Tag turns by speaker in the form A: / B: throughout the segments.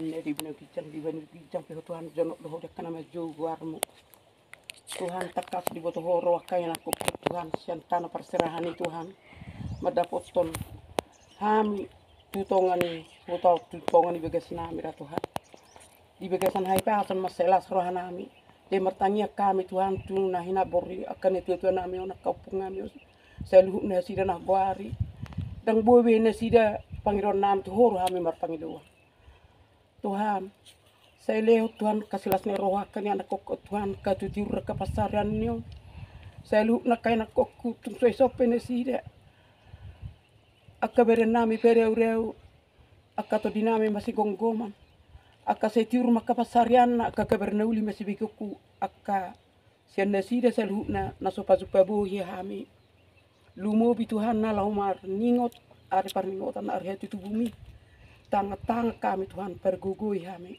A: Di benar kijang pe Tuhan jono doho dekana ma warmu. Tuhan takas di boto horo akayan aku Tuhan sian tanah perserahan ini Tuhan. Madapoton hami tutongani tutongani begas nami ra Tuhan. Di begasan hai pasan maselas rohanami. Dia bertanya kami Tuhan tu hina bori akan itu Tuhan nami ona kaupung nami. Selu na sida na guari. Dang bobe na sida pangiron nam tu horo hami marpangidoa. Tuhan, saya lihat Tuhan kasilasnya roh akan yang aku Tuhan katutur ke pasaran niyo. Saya lupa nak kain aku tung soy sopen sida. Akka berenami pereu akka to dinami masih gonggoman. Akka setir maka pasarian akka kabernauli masih bikuku akka sianda sida saya lupa na sopa bohi hami. Lumo bi Tuhan na laumar ningot ari parningotan ari hatu bumi. Tanga kami Tuhan pergugui kami.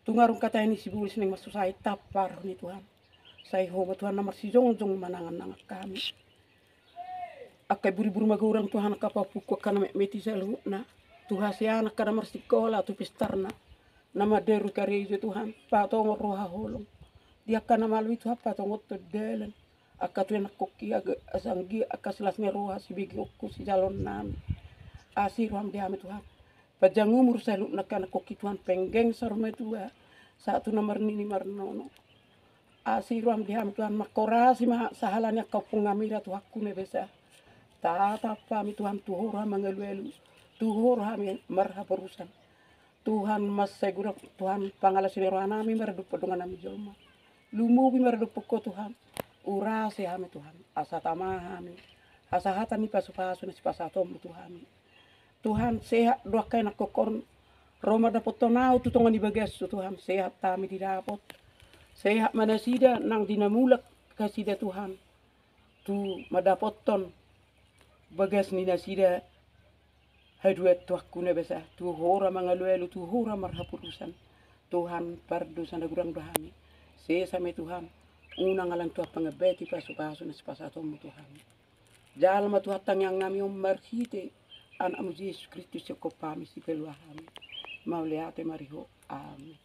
A: Tungarung kata ini si bulis neng masuk saya tapar ni Tuhan. Saya homa Tuhan nomor si jongjong manangan kami. Akai buru-buru magurang Tuhan kapapuku kana meti seluna. Tuhan si anak kana marsikola tu pistarna. Nama deru karejo Tuhan. Patongo roha holong. Dia kana malu itu apa tongo to delen. Aka tu enak koki aga asanggi aka selasnya roha si bigi okku si jalon nami. Asir ham dia Tuhan. Pajang umur saya lupa nak koki Tuhan penggeng sarme tua satu nomor nini marnono asiram diham Tuhan makorasi mah sahalanya kau pungamira tu hakku nebesa tata pami Tuhan tuhora mangeluelu tuhora mi marha perusan Tuhan mas segura Tuhan pangala sinerana mi merdu pedungan nami joma lumu mi merdu poko Tuhan urase hame Tuhan asa tamahami asa hata ni pasu-pasu ni pasatom Tuhan Tuhan sehat dua kain aku korn Roma dapat tonau tu tongan di bagas Tuhan sehat tami didapot sehat mana sida nang dinamulak kasida Tuhan tu madapot ton bagas ni nasida haduet tu aku nebesa tu hora mangaluelu tu hora marhapurusan Tuhan pardusan gurang dohami sesame Tuhan unang alang tu pangebeti pasu-pasu nas pasatom Tuhan jalma tu hatang yang nami marhite anak Yesus Kristus yang kau pahami si peluahan mau lihat mariho amin.